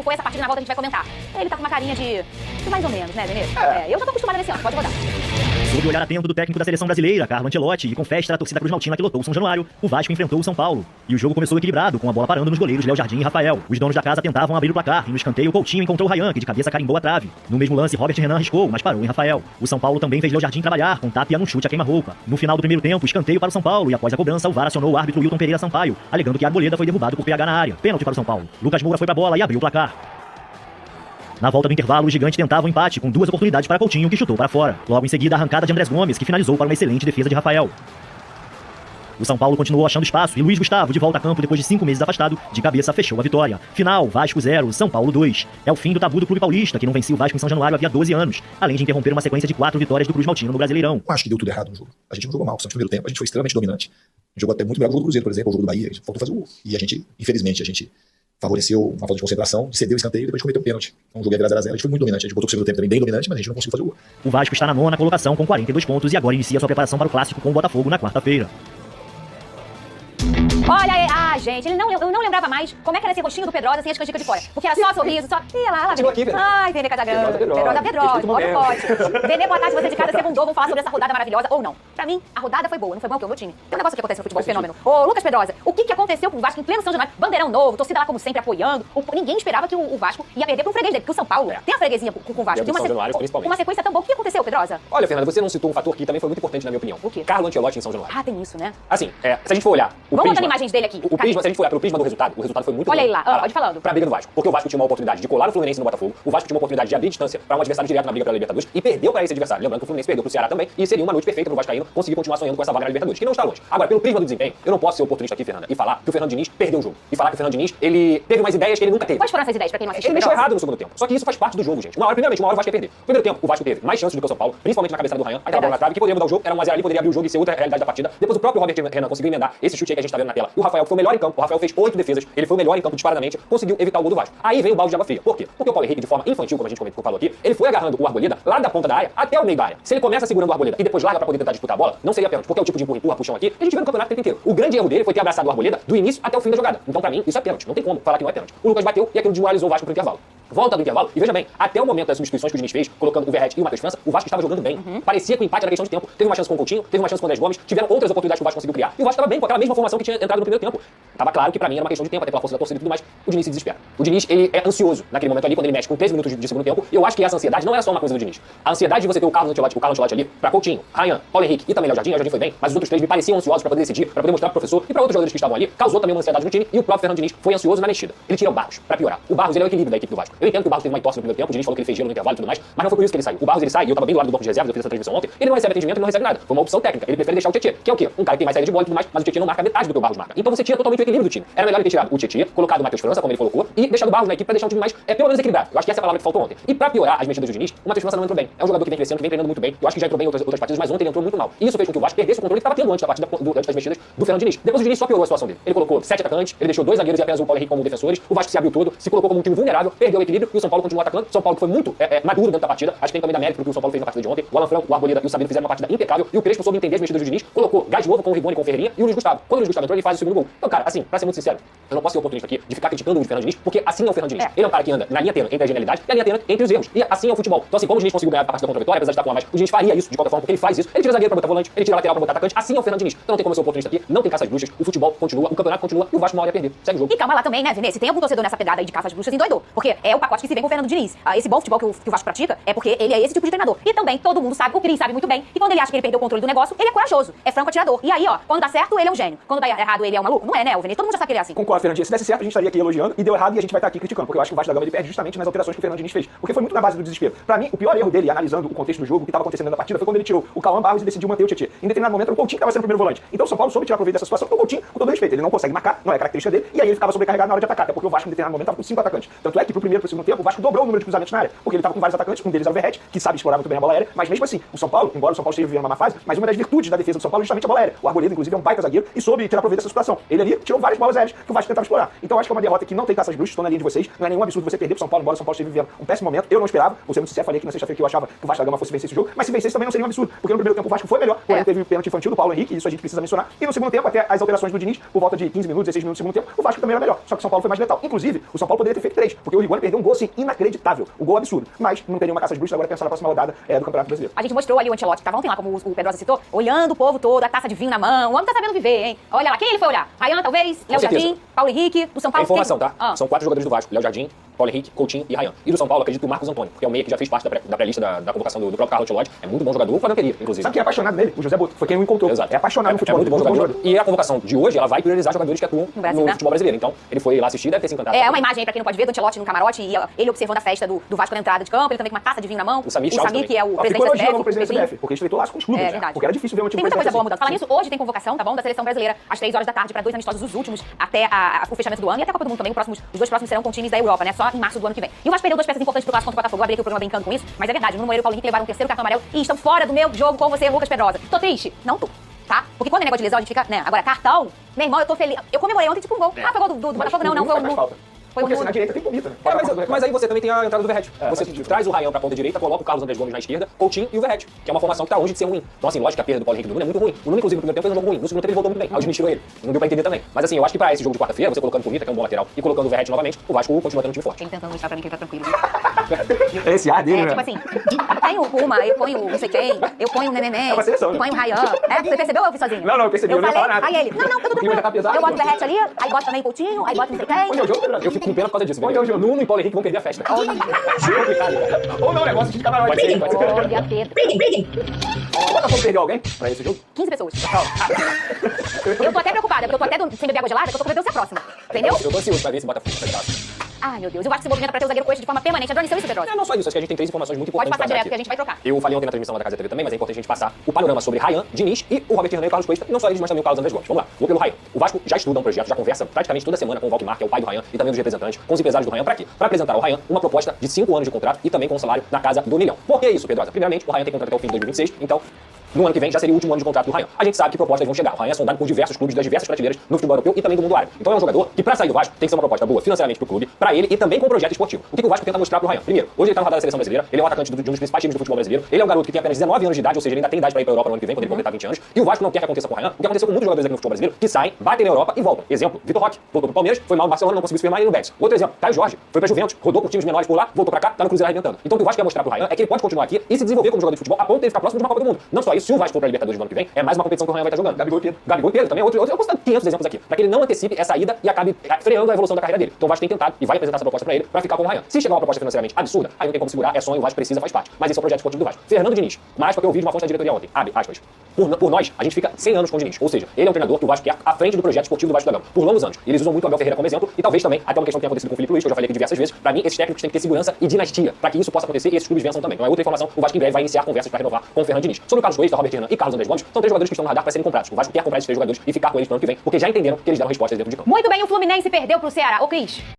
foi essa partida na volta a gente vai comentar. Ele tá com uma carinha de mais ou menos, né, Denise? Eu já tô acostumada nesse ano, pode rodar. Sob o olhar atento do técnico da seleção brasileira, Carlo Ancelotti, e com festa da torcida Cruz Maltina que lotou o São Januário, o Vasco enfrentou o São Paulo. E o jogo começou equilibrado, com a bola parando nos goleiros Léo Jardim e Rafael. Os donos da casa tentavam abrir o placar, e no escanteio o Coutinho encontrou o Ryan, que de cabeça carimbou a trave. No mesmo lance, Robert Renan arriscou, mas parou em Rafael. O São Paulo também fez Léo Jardim trabalhar, com tapia num chute a queima-roupa. No final do primeiro tempo, escanteio para o São Paulo, e após a cobrança, o VAR acionou o árbitro Wilton Pereira Sampaio, alegando que a Arboleda foi derrubado por PH na área. Pênalti para o São Paulo. Lucas Moura foi pra bola e abriu o placar. Na volta do intervalo, os gigantes tentavam o empate, com 2 oportunidades para Coutinho, que chutou para fora. Logo em seguida, a arrancada de Andrés Gomes, que finalizou para uma excelente defesa de Rafael. O São Paulo continuou achando espaço e Luiz Gustavo, de volta a campo depois de 5 meses afastado, de cabeça fechou a vitória. Final, Vasco 0, São Paulo 2. É o fim do tabu do clube paulista, que não vencia o Vasco em São Januário havia 12 anos, além de interromper uma sequência de 4 vitórias do Cruz Maltino no Brasileirão. Acho que deu tudo errado no jogo. A gente não jogou mal, no primeiro tempo, a gente foi extremamente dominante. A gente jogou até muito melhor que o Cruzeiro, por exemplo, o jogo do Bahia, a gente faltou fazer o gol. E a gente, infelizmente, favoreceu uma falta de concentração, cedeu o escanteio e depois cometeu o pênalti. Então o jogo ia virar 0 a 0. A gente foi muito dominante, a gente botou o segundo tempo também bem dominante, mas a gente não conseguiu fazer o gol. O Vasco está na 9ª colocação com 42 pontos e agora inicia sua preparação para o clássico com o Botafogo na quarta-feira. Olha aí, gente, eu não lembrava mais como é que era esse rostinho do Pedrosa sem as canjicas de fora. Porque era só sorriso, só... Ih, lá, Vene. Ai, Vene Casagrande. Pedrosa, olha o pote. Vene, boa tarde, você de casa, segundou, vamos falar sobre essa rodada maravilhosa, ou não. Pra mim, a rodada foi boa, não foi bom, porque é o meu time. Tem um negócio que acontece no futebol, fenômeno. Ô, Lucas Pedrosa, o que aconteceu com o Vasco em pleno São Januário? Bandeirão novo, torcida lá como sempre apoiando. Ninguém esperava que o Vasco ia perder pro freguês dele, porque o São Paulo tem a freguesia com o Vasco. Tem uma sequência tão boa. O que aconteceu, Pedrosa? Olha, Fernanda, você não citou um fator que também foi muito importante na minha opinião. O quê? Carlo Ancelotti em São Januário. Ah, tem isso, né? Assim, se a gente for olhar Vamos botar imagens dele aqui. Se a gente for olhar pelo prisma do resultado, o resultado foi muito Olha bom. aí lá, pode ir falando. Pra briga do Vasco. Porque o Vasco tinha uma oportunidade de colar o Fluminense no Botafogo, o Vasco tinha uma oportunidade de abrir distância pra um adversário direto na briga pela Libertadores e perdeu pra esse adversário. Lembrando que o Fluminense perdeu pro Ceará também e seria uma noite perfeita pro Vascaíno conseguir continuar sonhando com essa vaga na Libertadores, que não está longe. Agora, pelo prisma do desempenho, eu não posso ser oportunista aqui, Fernanda, e falar que o Fernando Diniz perdeu o jogo. E falar que o Fernando Diniz, ele teve umas ideias que ele nunca teve. Quais foram essas ideias pra quem não assistiu? Ele mexeu errado no segundo tempo. Só que isso faz parte do jogo, gente. Primeiramente, uma hora o Vasco ia perder. No primeiro tempo, o Vasco teve mais chances do que o São Paulo, principalmente na cabeçada do Ryan, aquela bola na trave, que poderia mudar o jogo, era um 1 a 0 ali, poderia abrir o jogo e ser outra realidade da partida. Depois o próprio Robert Renan conseguiu emendar esse chute aí que a gente tá vendo na tela. E o Rafael foi o melhor em campo. O Rafael fez 8 defesas, ele foi o melhor em campo disparadamente, conseguiu evitar o gol do Vasco. Aí veio o balde de água fria. Por quê? Porque o Paulo Henrique, de forma infantil, como a gente falou aqui, ele foi agarrando o Arboleda lá da ponta da área até o meio da área. Se ele começa segurando o Arboleda e depois larga pra poder tentar disputar a bola, não seria pênalti, porque é o tipo de empurra, puxão aqui que a gente vê no campeonato o tempo inteiro. O grande erro dele foi ter abraçado o Arboleda do início até o fim da jogada. Então, pra mim, isso é pênalti. Não tem como falar que não é pênalti. O Lucas bateu e aquilo desmoralizou o Vasco pro intervalo. Volta do intervalo e veja bem, até o momento das substituições que o Diniz fez, colocando o Verratti e o Matheus França, o Vasco estava jogando bem. Parecia que o empate era questão de tempo. Teve uma chance com o Coutinho, teve uma chance com o Andrés Gomes, tiveram outras oportunidades que o Vasco conseguiu criar. E o Vasco estava bem com aquela mesma formação que tinha entrado no primeiro tempo. Tava claro que pra mim era uma questão de tempo, até pela força da torcida e tudo mais. O Diniz se desespera. O Diniz, ele é ansioso naquele momento ali, quando ele mexe com 13 minutos de segundo tempo. E eu acho que essa ansiedade não era só uma coisa do Diniz. A ansiedade de você ter o Carlos Ancelotti ali, pra Coutinho, Ryan, Paulo Henrique e também Léo Jardim foi bem, mas os outros 3 me pareciam ansiosos pra poder decidir, pra poder mostrar pro professor e pra outros jogadores que estavam ali, causou também uma ansiedade no time e o próprio Fernando Diniz foi ansioso na mexida. Ele tira o Barros pra piorar. O Barros, ele é o equilíbrio da equipe do Vasco. Eu entendo que o Barros teve uma entorse no primeiro tempo, o Diniz falou que ele fez gelo no intervalo e tudo mais, mas não foi por isso que ele saiu. O Barros, ele sai, e eu tava bem do lado do banco de reservas, eu fiz essa transmissão ontem, ele não recebe atendimento e não recebe nada. Foi uma opção técnica. Ele prefere deixar o Tietê, que é o quê? Um cara que tem mais saída de bola e tudo mais, mas o Tietê não marca metade do que o Barros marca. Então você tira totalmente o equilíbrio do time. Era melhor ele ter tirado o Tietê, colocado o Matheus França, como ele colocou, e deixado o Barros na equipe pra deixar um time mais, pelo menos equilibrado. Eu acho que essa é a palavra que faltou ontem. E pra piorar as mexidas do Diniz, o Matheus França não entrou bem. É um jogador que vem crescendo, que vem treinando muito bem. Eu acho que já entrou bem em outras partidas, mas ontem ele entrou muito mal. E isso fez com que o Vasco perdesse o controle que estava tendo antes da partida, antes das mexidas do Fernando Diniz. Depois o Diniz só piorou a situação dele. Ele colocou 7 atacantes, ele deixou 2 zagueiros e apenas o Paulo Henrique como defensores. O Vasco se abriu todo, se colocou como um time vulnerável, perdeu o equilíbrio e o São Paulo continuou atacando. São Paulo que foi muito maduro dentro da partida. Acho que tem também da mérito porque o São Paulo fez na partida de ontem. O Alan Franco, o Arboleda e o Sabino fizeram uma partida impecável. E o Crespo soube entender as mexidas do Diniz, colocou gás novo com o Rigoni, com o Ferreirinha e o Luiz Gustavo. Quando o Luiz Gustavo entrou, ele faz o segundo gol. Então, cara, assim, pra ser muito sincero, eu não posso ser oportunista aqui de ficar criticando o Fernando Diniz, porque assim é o Fernando Diniz. Ele é um cara que anda na linha tênue entre a genialidade e a linha tênue entre os erros. E assim é o futebol. Então, assim, como o Diniz conseguiu ganhar a partida contra a Vitória, apesar de estar com a mais, o Diniz faria isso de qualquer forma, porque ele faz isso. Ele tira zagueiro pra botar volante, ele tira lateral pra botar atacante. Assim é o Fernando Diniz. Então não tem como eu ser oportunista aqui, não tem caça às bruxas, o futebol continua, o campeonato continua e o Vasco uma hora ia perder. Segue o jogo. E calma lá também, né, Vene? Se tem algum torcedor nessa pedrada aí de caça às bruxas, endoidou. Porque é o pacote que se vem com o Fernando Diniz. Esse bom futebol que o Vasco pratica é porque ele é esse tipo de treinador. E também todo mundo sabe, o Cris sabe muito bem, que quando ele acha que ele perdeu o controle do negócio, ele é corajoso, é franco atirador. E aí, ó, quando dá certo, ele é um gênio. Quando dá errado, ele é um maluco. Não é, né, Vene? Todo mundo já sabe que ele é assim. Concordo, Fernandinho. Se desse certo, a gente estaria aqui elogiando, e deu errado e a gente vai estar aqui criticando, porque eu acho que o Vasco da Gama ele perde justamente nas alterações que o Fernando Diniz fez, porque foi muito na base do desespero. Pra mim, o pior erro dele, analisando o contexto do jogo, o que estava acontecendo na partida, foi quando ele tirou o Cauã Barros e decidiu manter o Tietê. Em determinado momento, era o Coutinho que estava sendo o primeiro volante. Então o São Paulo soube tirar proveito dessa situação, porque o Coutinho, com todo respeito, ele não consegue marcar, não é característica dele, e aí ele ficava sobrecarregado na hora de atacar, até porque o Vasco, em determinado momento, estava com 5 atacantes. Tanto é que pro primeiro e pro segundo tempo, o Vasco dobrou o número de cruzamentos na área, porque ele estava com vários atacantes, um deles era o Verratti, que sabe explorar muito bem a bola aérea, mas mesmo assim, o São Paulo, embora o São Paulo esteja vivendo uma má fase, mas uma das virtudes da defesa do São Paulo é justamente a bola aérea. O Arboleda, inclusive, é um baita zagueiro e soube tirar proveito dessa situação. Ele ali tirou várias bolas aéreas que o Vasco tentava explorar. Então acho que é uma derrota que não tem caça às bruxas, estou na linha de vocês, não é nenhum absurdo você perder pro São Paulo, embora o São Paulo esteja vivendo um péssimo momento. Eu não esperava, vou ser muito sincero, falei que na sexta-feira que eu achava que o Vasco da Gama fosse vencer esse jogo, mas se vencesse também não seria um absurdo, porque no primeiro tempo o Vasco foi melhor, porém teve o pênalti infantil do Paulo Henrique, e isso a gente precisa mencionar, e no segundo tempo, até as alterações do Diniz, por volta de 15 minutos, 16 minutos no segundo tempo, o Vasco também era melhor, só que o São Paulo foi mais letal. Inclusive, o São Paulo poderia ter feito 3, porque o Rigoni perdeu perdeu um gol assim, inacreditável. O gol absurdo. Mas não tem nenhuma caça de bruxas, agora pensar na próxima rodada do Campeonato Brasileiro. A gente mostrou ali o Ancelotti, que tava ontem lá, como o Pedrosa citou, olhando o povo todo, a taça de vinho na mão. O homem tá sabendo viver, hein? Olha lá, quem ele foi olhar? Ryan, talvez? Léo certeza. Jardim, Paulo Henrique, do São É Paulo. informação, quem? tá? São 4 jogadores do Vasco: Léo Jardim, Paulo Henrique, Coutinho e Ryan. E do São Paulo, acredito que o Marcos Antônio, que é o meia que já fez parte da pré-lista da convocação do próprio Carlo Ancelotti. É muito bom jogador, o Flamengo queria, inclusive. Sabe quem é apaixonado nele? O José Boto. Foi quem o encontrou. Exato. É apaixonado no futebol. É muito bom jogador. E a convocação de hoje, ela vai priorizar jogadores que atuam No Brasil, né? futebol brasileiro. Então, ele foi lá assistir, deve ter se encantado. É uma imagem aí, pra quem não pode ver, do Ancelotti no camarote e ele observando a festa do Vasco na entrada de campo, ele também com uma taça de vinho na mão. O Samir Chaves que é o presidente Ficou da elogiando o CBF. presidente da CBF, porque estreitou laço com os clubes. É verdade. Porque era difícil ver um time Tem muita coisa boa mudando. Falar assim. nisso, hoje tem convocação, tá bom? Da seleção brasileira, às 3 horas da tarde, pra 2 amistosos, os últimos, até o fechamento do ano e até a Copa do Mundo também. Os 2 próximos serão com times da Europa, né? Só em março do ano que vem. E o Vasco perdeu 2 peças importantes pro clássico contra o Botafogo. Eu abri aqui o programa brincando com isso, mas é verdade. O Nuno Moreira e o Paulo Henrique levaram um 3º cartão amarelo e estão fora do meu jogo com você, Lucas Pedrosa. Tô triste? Não tô. Tá? Porque quando é negócio de lesão, a gente fica, né? Agora, cartão, meu irmão, eu tô feliz. Eu comemorei ontem, tipo, um gol. Ah, foi gol do Botafogo? Não, foi o Nuno. Foi o Porque Nuno. na direita tem bonita, né? Mas aí você também tem a entrada do Verratti. Você faz sentido. traz o Ryan pra ponta direita, coloca o Carlos Andrés Gomes na esquerda, Coutinho e o Verratti, que é uma formação que tá longe de ser ruim. Então, assim, lógico que a perda do Paulo Henrique e do Nuno é muito ruim. O Nuno, inclusive, no primeiro tempo fez um jogo ruim. No segundo tempo ele voltou muito bem. Aí o Diniz tirou ele. Não deu pra entender também. Mas assim, eu acho que pra esse jogo de quarta-feira, você colocando o Pumita, que é um bom lateral, e colocando o Verratti novamente, o Vasco continua tendo um time forte. Ele tentando mostrar pra mim que ele tá tranquilo. Esse ar dele, É, né? tipo assim, eu tenho o Puma, eu ponho o não sei quem, eu ponho o Neném, É uma seleção, né? ponho o Ryan. É, você percebeu ou eu fiz sozinho? Não, eu percebi, eu não ia falei, falar nada. aí ele, não, tudo O clima já tá tranquilo. pesado. Eu boto o Verratti ali, aí boto também o Coutinho, aí boto não sei quem. Onde é o jogo, Pedro? Eu fico com pena por causa disso. Onde é o velho. jogo? Nuno e Paulo Henrique vão perder a festa. Ou não, negócio de camarote. Pode ser, pode ser. Olha, Pedro. O Botafogo perdeu alguém pra esse jogo? 15 pessoas. Eu tô até preocupada, porque eu tô até sem beber água gelada, que eu tô com medo de ser a próxima. Entendeu? Eu tô ansioso pra ver esse Botafogo sai fácil. Ai, meu Deus, eu acho que se movimenta pra ter o zagueiro com eixo de forma permanente. Adorne seu isso, Pedrosa. Não só isso, acho que a gente tem 3 informações muito Pode importantes passar pra dar direto, que a gente vai trocar. Eu falei ontem na transmissão lá da Casa TV também, mas é importante a gente passar o panorama sobre Ryan, Diniz e o Robert Renan e o Carlos Cuesta, e não só eles, mas também o Carlos Andrés Gomes. Vamos lá, vou pelo Ryan. O Vasco já estuda um projeto, já conversa praticamente toda semana com o Valquimar, que é o pai do Ryan, e também dos representantes, com os empresários do Ryan, pra quê? Pra apresentar ao Ryan uma proposta de 5 anos de contrato e também com um salário na casa do 1 milhão. Por que isso, Pedrosa? Primeiramente, o Ryan tem contrato até o fim de 2026, então no ano que vem já seria o último ano de contrato do Ryan. A gente sabe que propostas vão chegar. O Ryan é sondado por diversos clubes das diversas prateleiras no futebol europeu e também do mundo árabe. Então é um jogador que, pra sair do Vasco, tem que ser uma proposta boa financeiramente pro clube, pra ele e também com um projeto esportivo. O que o Vasco tenta mostrar pro Ryan? Primeiro, hoje ele tá na rodada da seleção brasileira, ele é um atacante de um dos principais times do futebol brasileiro, ele é um garoto que tem apenas 19 anos de idade, ou seja, ele ainda tem idade pra ir pra Europa no ano que vem, quando ele completar 20 anos, e o Vasco não quer que aconteça com o Ryan, o que aconteceu com muitos jogadores aqui no futebol brasileiro, que saem, batem na Europa e voltam. Exemplo, Vitor Roque, voltou pro Palmeiras, foi mal no Barcelona, não conseguiu se firmar e no Betis. Outro exemplo, Caio Jorge, foi pra Juventus, rodou por times menores por lá, voltou pra cá, tá no Cruzeiro arrebentando. Então o que o Vasco quer mostrar pro Ryan é que ele pode continuar aqui e se desenvolver como jogador de futebol a ponto de ele ficar próximo de uma Copa do Mundo. Não só isso, se o Vasco for pra Libertadores do ano que vem, é mais uma competição que o Ryan vai estar jogando. Gabigol e Pedro. Gabigol e Pedro também é outro. Eu posso dar 500 exemplos aqui, pra que ele não antecipe essa ida e acabe freando a evolução da carreira dele. Então o Vasco tem tentado e vai apresentar essa proposta pra ele, pra ficar com o Ryan. Se chegar uma proposta financeiramente absurda, aí não tem como segurar, é sonho, o Vasco precisa, faz parte. Mas esse é o projeto esportivo do Vasco. Fernando Diniz, mais porque eu vi de uma fonte da diretoria ontem, abre aspas. Por nós, a gente fica 100 anos com o Diniz. Ou seja, ele é um treinador que o Vasco quer à frente do projeto esportivo do Vasco da Gama, por longos anos. E eles usam muito o Abel Ferreira como exemplo, e talvez também, até uma questão que tenha acontecido com o Felipe Luiz, que eu já falei aqui diversas vezes, pra mim, esses técnicos têm que ter segurança e dinastia, pra que isso possa acontecer e esses clubes vençam também. Então é outra informação, o Vasco em breve vai iniciar conversas pra renovar com o Fernando Diniz. Sobre o Carlos Cuesta, Robert Renan e Carlos Andrés Gomes, são 3 jogadores que estão no radar pra serem comprados. O Vasco quer comprar esses 3 jogadores e ficar com eles no ano que vem, porque já entenderam que eles deram respostas dentro de campo. Muito bem, o Fluminense perdeu pro Ceará. Ô, Cris.